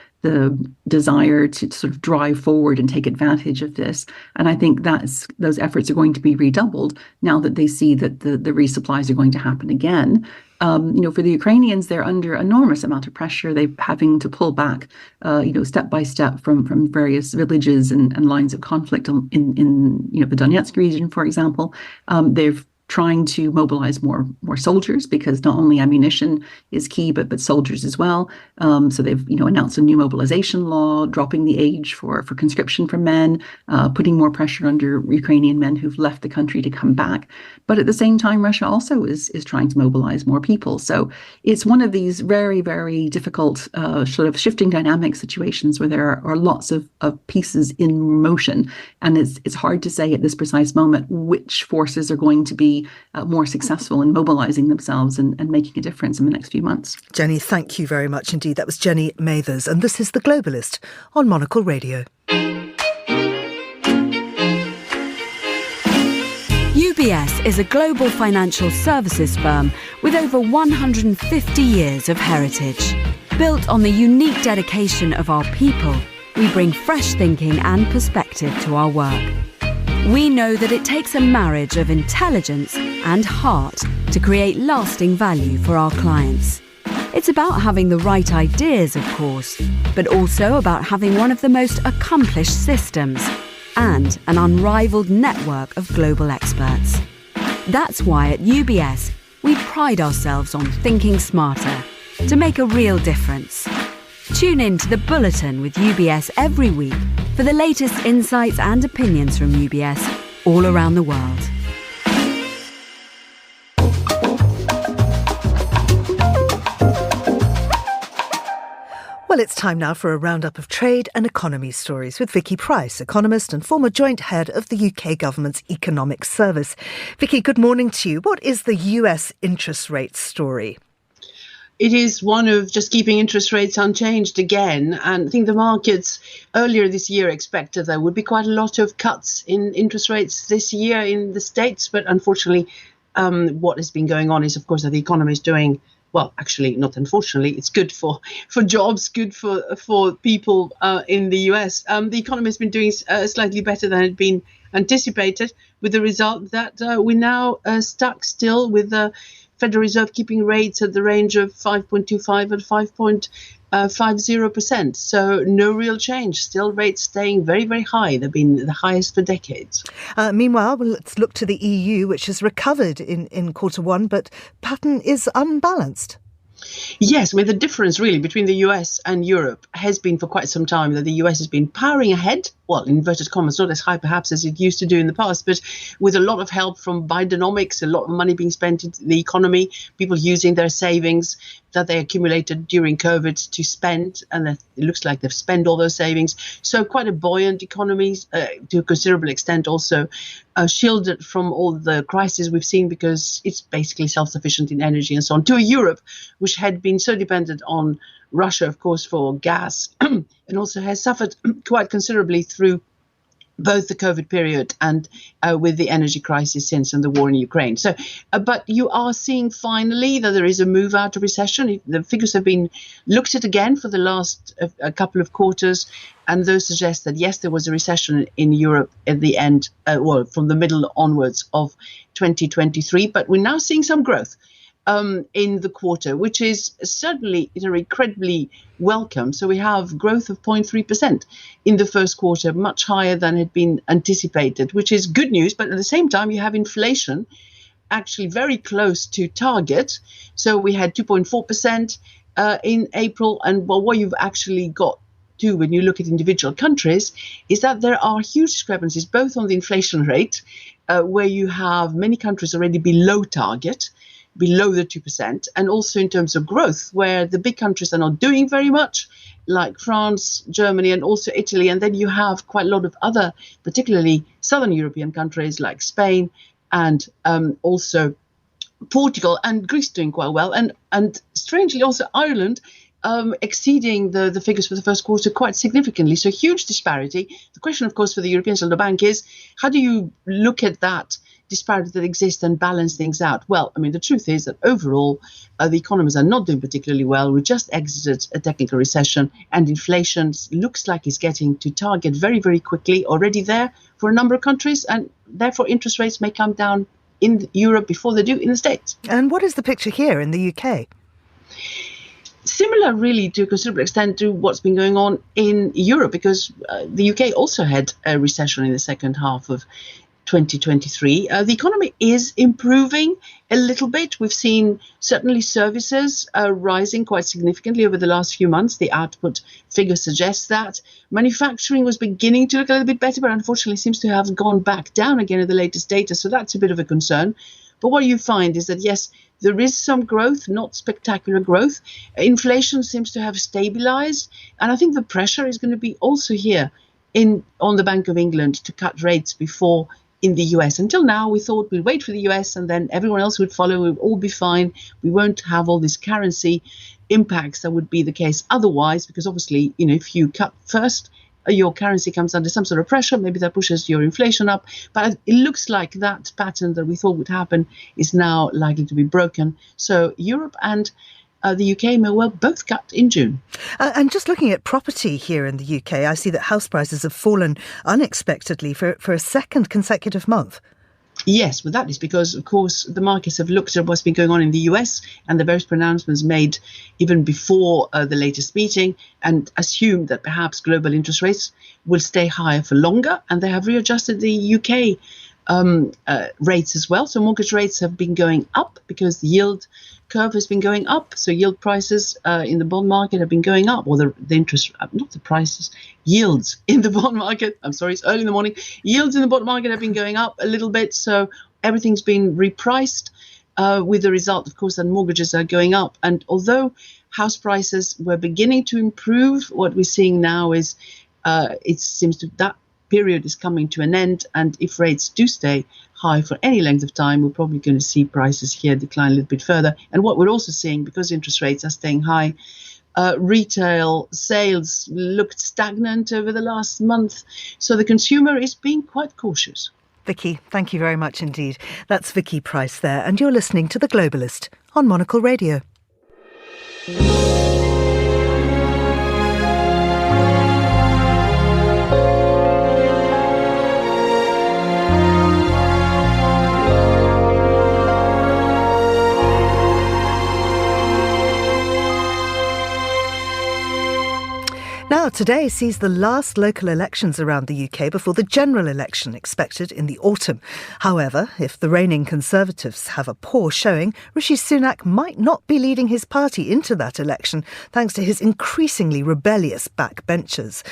desire to sort of drive forward and take advantage of this. And I think those efforts are going to be redoubled now that they see that the resupplies are going to happen again. For the Ukrainians, they're under enormous amount of pressure. They're having to pull back, step by step from various villages and lines of conflict in the Donetsk region, for example. They're trying to mobilize more soldiers because not only ammunition is key, but soldiers as well. So they've announced a new mobilization law, dropping the age for conscription for men, putting more pressure under Ukrainian men who've left the country to come back. But at the same time, Russia also is trying to mobilize more people. So it's one of these very, very difficult sort of shifting dynamic situations where there are lots of pieces in motion. And it's hard to say at this precise moment which forces are going to be more successful in mobilizing themselves and making a difference in the next few months. Jenny, thank you very much indeed. That was Jenny Mathers, and this is The Globalist on Monocle Radio. UBS is a global financial services firm with over 150 years of heritage. Built on the unique dedication of our people, we bring fresh thinking and perspective to our work. We know that it takes a marriage of intelligence and heart to create lasting value for our clients. It's about having the right ideas, of course, but also about having one of the most accomplished systems and an unrivaled network of global experts. That's why at UBS, we pride ourselves on thinking smarter to make a real difference. Tune in to The Bulletin with UBS every week for the latest insights and opinions from UBS all around the world. Well, it's time now for a roundup of trade and economy stories with Vicky Price, economist and former joint head of the UK government's Economic Service. Vicky, good morning to you. What is the US interest rate story? It is one of just keeping interest rates unchanged again. And I think the markets earlier this year expected there would be quite a lot of cuts in interest rates this year in the States. But unfortunately, what has been going on is, of course, that the economy is doing well. Actually, not unfortunately, it's good for jobs, good for people in the US. The economy has been doing slightly better than had been anticipated, with the result that we're now stuck still with the Federal Reserve keeping rates at the range of 5.25 and 5.50%. So no real change. Still rates staying very, very high. They've been the highest for decades. Meanwhile, let's look to the EU, which has recovered in quarter one, but pattern is unbalanced. Yes, I mean, the difference really between the US and Europe has been for quite some time that the US has been powering ahead. Well, in inverted commas, not as high perhaps as it used to do in the past, but with a lot of help from Bidenomics, a lot of money being spent into the economy, people using their savings that they accumulated during COVID to spend, and it looks like they've spent all those savings. So quite a buoyant economy to a considerable extent, also shielded from all the crises we've seen because it's basically self-sufficient in energy and so on, to a Europe which had been so dependent on Russia, of course, for gas, and also has suffered quite considerably through both the COVID period and with the energy crisis since and the war in Ukraine. So, but you are seeing finally that there is a move out of recession. The figures have been looked at again for the last a couple of quarters, and those suggest that yes, there was a recession in Europe at the end, from the middle onwards of 2023, but we're now seeing some growth in the quarter, which is certainly incredibly welcome. So we have growth of 0.3% in the first quarter, much higher than had been anticipated, which is good news. But at the same time, you have inflation actually very close to target. So we had 2.4% in April. And what you've actually got to when you look at individual countries is that there are huge discrepancies, both on the inflation rate, where you have many countries already below target, below the 2%, and also in terms of growth, where the big countries are not doing very much, like France, Germany, and also Italy. And then you have quite a lot of other, particularly Southern European countries like Spain and also Portugal and Greece doing quite well. And strangely also Ireland exceeding the figures for the first quarter quite significantly. So huge disparity. The question, of course, for the European Central Bank is, how do you look at that disparity that exists and balance things out? Well, I mean, the truth is that overall, the economies are not doing particularly well. We just exited a technical recession, and inflation looks like it's getting to target very, very quickly, already there for a number of countries, and therefore interest rates may come down in Europe before they do in the States. And what is the picture here in the UK? Similar, really, to a considerable extent to what's been going on in Europe, because the UK also had a recession in the second half of 2023. The economy is improving a little bit. We've seen certainly services rising quite significantly over the last few months. The output figure suggests that. Manufacturing was beginning to look a little bit better, but unfortunately seems to have gone back down again in the latest data. So that's a bit of a concern. But what you find is that, yes, there is some growth, not spectacular growth. Inflation seems to have stabilized. And I think the pressure is going to be also here on the Bank of England to cut rates before in the US. Until now, we thought we'd wait for the US and then everyone else would follow. We'd all be fine. We won't have all these currency impacts that would be the case otherwise, because obviously, if you cut first, your currency comes under some sort of pressure. Maybe that pushes your inflation up. But it looks like that pattern that we thought would happen is now likely to be broken. So Europe and the UK may well both cut in June. And just looking at property here in the UK, I see that house prices have fallen unexpectedly for a second consecutive month. Yes, but that is because, of course, the markets have looked at what's been going on in the US and the various pronouncements made even before the latest meeting, and assumed that perhaps global interest rates will stay higher for longer. And they have readjusted the UK rates as well. So mortgage rates have been going up because the yield curve has been going up. So yield prices in the bond market have been going up, or the interest, not the prices, yields in the bond market. I'm sorry, it's early in the morning. Yields in the bond market have been going up a little bit. So everything's been repriced with the result, of course, that mortgages are going up. And although house prices were beginning to improve, what we're seeing now is it seems to that period is coming to an end, and if rates do stay high for any length of time, we're probably going to see prices here decline a little bit further. And what we're also seeing, because interest rates are staying high, retail sales looked stagnant over the last month, so the consumer is being quite cautious. Vicky, thank you very much indeed. That's Vicky Price there, and you're listening to The Globalist on Monocle Radio. Now, today sees the last local elections around the UK before the general election expected in the autumn. However, if the reigning Conservatives have a poor showing, Rishi Sunak might not be leading his party into that election thanks to his increasingly rebellious backbenchers.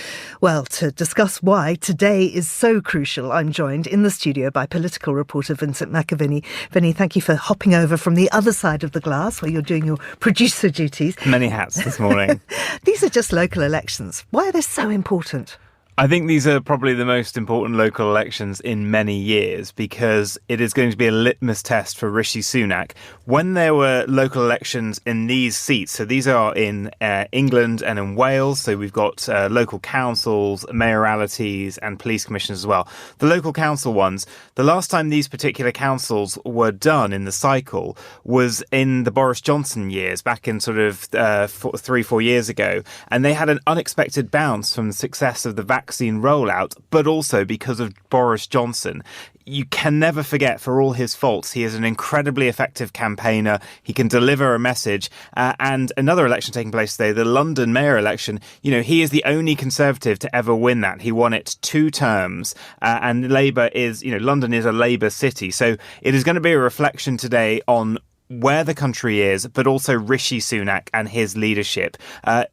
Well, to discuss why today is so crucial, I'm joined in the studio by political reporter Vincent McAviney. Vinny, thank you for hopping over from the other side of the glass where you're doing your producer duties. Many hats this morning. These are just local elections. Why are they so important? I think these are probably the most important local elections in many years because it is going to be a litmus test for Rishi Sunak. When there were local elections in these seats, so these are in England and in Wales, so we've got local councils, mayoralities and police commissions as well. The local council ones, the last time these particular councils were done in the cycle was in the Boris Johnson years, back in sort of 3-4 years ago, and they had an unexpected bounce from the success of the vaccine rollout, but also because of Boris Johnson. You can never forget, for all his faults, he is an incredibly effective campaigner. He can deliver a message. And another election taking place today, the London mayor election, he is the only Conservative to ever win that. He won it 2 terms. And Labour is, London is a Labour city. So it is going to be a reflection today on where the country is, but also Rishi Sunak and his leadership.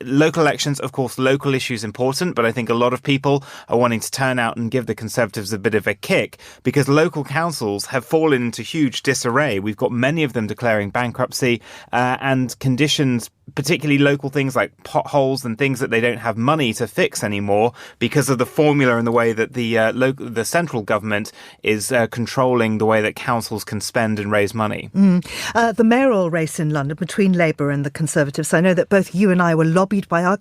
Local elections, of course, local issues important, but I think a lot of people are wanting to turn out and give the Conservatives a bit of a kick because local councils have fallen into huge disarray. We've got many of them declaring bankruptcy and conditions particularly local things like potholes and things that they don't have money to fix anymore because of the formula and the way that the central government is controlling the way that councils can spend and raise money. The mayoral race in London between Labour and the Conservatives, I know that both you and I were lobbied by our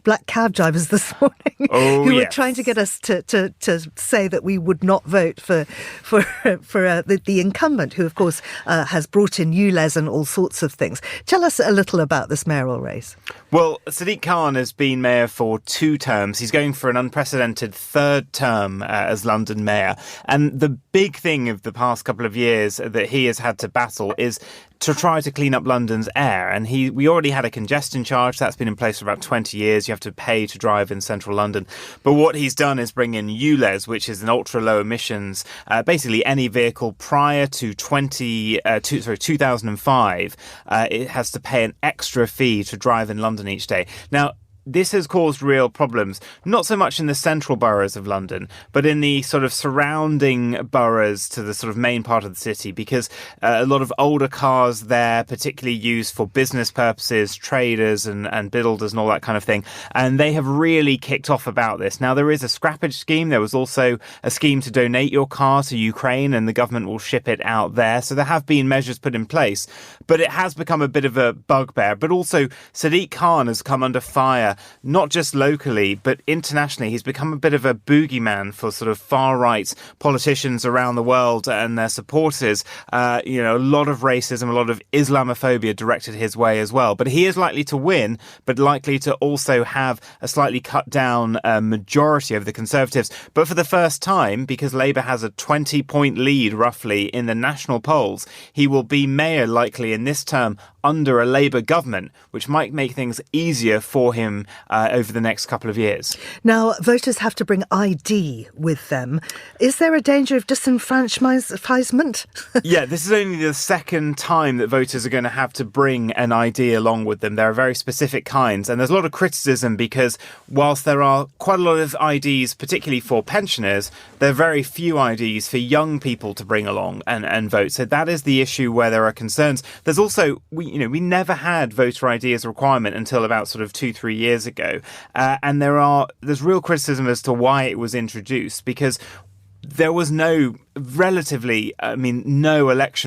black cab drivers this morning, who were trying to get us to say that we would not vote for the incumbent, who of course has brought in ULEZ and all sorts of things. Tell us a little about this mayoral race. Well, Sadiq Khan has been mayor for 2 terms. He's going for an unprecedented 3rd term as London mayor. And the big thing of the past couple of years that he has had to battle is to try to clean up London's air. And we already had a congestion charge that's been in place for about 20 years. You have to pay to drive in central London. But what he's done is bring in ULEZ, which is an ultra low emissions, basically any vehicle prior to 2005, it has to pay an extra fee to drive in London each day. Now, this has caused real problems, not so much in the central boroughs of London, but in the sort of surrounding boroughs to the sort of main part of the city, because a lot of older cars there, particularly used for business purposes, traders and builders and all that kind of thing. And they have really kicked off about this. Now, there is a scrappage scheme. There was also a scheme to donate your car to Ukraine, and the government will ship it out there. So there have been measures put in place, but it has become a bit of a bugbear. But also, Sadiq Khan has come under fire, not just locally, but internationally. He's become a bit of a boogeyman for sort of far-right politicians around the world and their supporters. A lot of racism, a lot of Islamophobia directed his way as well. But he is likely to win, but likely to also have a slightly cut-down majority of the Conservatives. But for the first time, because Labour has a 20-point lead, roughly, in the national polls, he will be mayor likely in this term under a Labour government, which might make things easier for him over the next couple of years. Now, voters have to bring ID with them. Is there a danger of disenfranchisement? Yeah, this is only the 2nd time that voters are going to have to bring an ID along with them. There are very specific kinds, and there's a lot of criticism because whilst there are quite a lot of IDs, particularly for pensioners, there are very few IDs for young people to bring along and vote. So that is the issue where there are concerns. There's also, we never had voter ID as a requirement until about sort of 2-3 years ago. And there's real criticism as to why it was introduced, because there was no election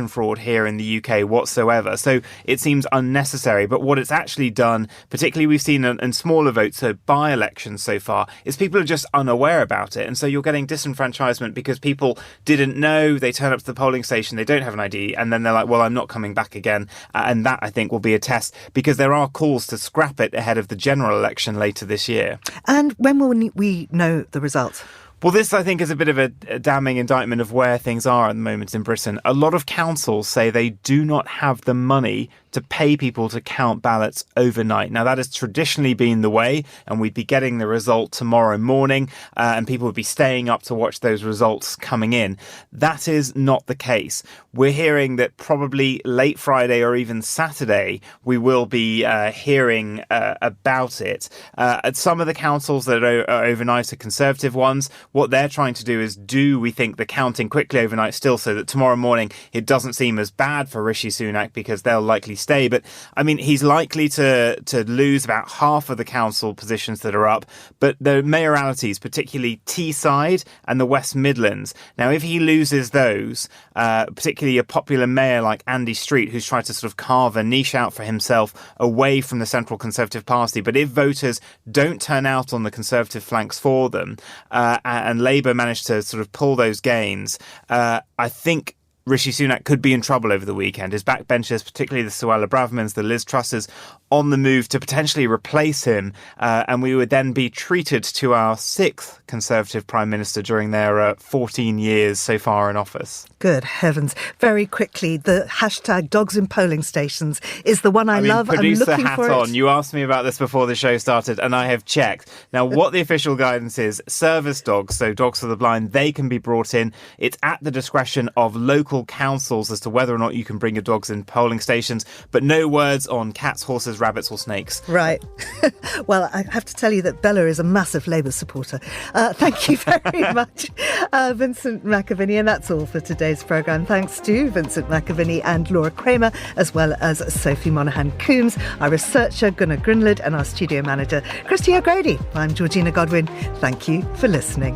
fraud here in the UK whatsoever. So it seems unnecessary. But what it's actually done, particularly we've seen in smaller votes, so by-elections so far, is people are just unaware about it. And so you're getting disenfranchisement because people didn't know, they turn up to the polling station, they don't have an ID, and then they're like, well, I'm not coming back again. And that, I think, will be a test, because there are calls to scrap it ahead of the general election later this year. And when will we know the results? Well, this, I think, is a bit of a damning indictment of where things are at the moment in Britain. A lot of councils say they do not have the money to pay people to count ballots overnight. Now, that has traditionally been the way, and we'd be getting the result tomorrow morning, and people would be staying up to watch those results coming in. That is not the case. We're hearing that probably late Friday or even Saturday, we will be hearing about it. At some of the councils that are overnight are Conservative ones. What they're trying to do is we think, the counting quickly overnight still, so that tomorrow morning it doesn't seem as bad for Rishi Sunak, because they'll likely stay. But he's likely to lose about half of the council positions that are up. But the mayoralities, particularly Teesside and the West Midlands, now if he loses those, particularly a popular mayor like Andy Street, who's tried to sort of carve a niche out for himself away from the central Conservative Party, but if voters don't turn out on the Conservative flanks for them, and Labour managed to sort of pull those gains, I think Rishi Sunak could be in trouble over the weekend. His backbenchers, particularly the Suella Bravermans, the Liz Trusses, on the move to potentially replace him, and we would then be treated to our 6th Conservative Prime Minister during their 14 years so far in office. Good heavens. Very quickly, the hashtag dogs in polling stations is the one I love. Producer I'm looking hat for on. it. You asked me about this before the show started, and I have checked. Now, what the official guidance is, service dogs, so dogs for the blind, they can be brought in. It's at the discretion of local councils as to whether or not you can bring your dogs in polling stations, but no words on cats, horses, rabbits or snakes. Right. Well, I have to tell you that Bella is a massive Labour supporter. Thank you very much, Vincent McAviney. And that's all for today's programme. Thanks to Vincent McAviney and Laura Kramer, as well as Sophie Monaghan-Coombs, our researcher Gunnar Grunlid, and our studio manager Christy O'Grady. I'm Georgina Godwin. Thank you for listening.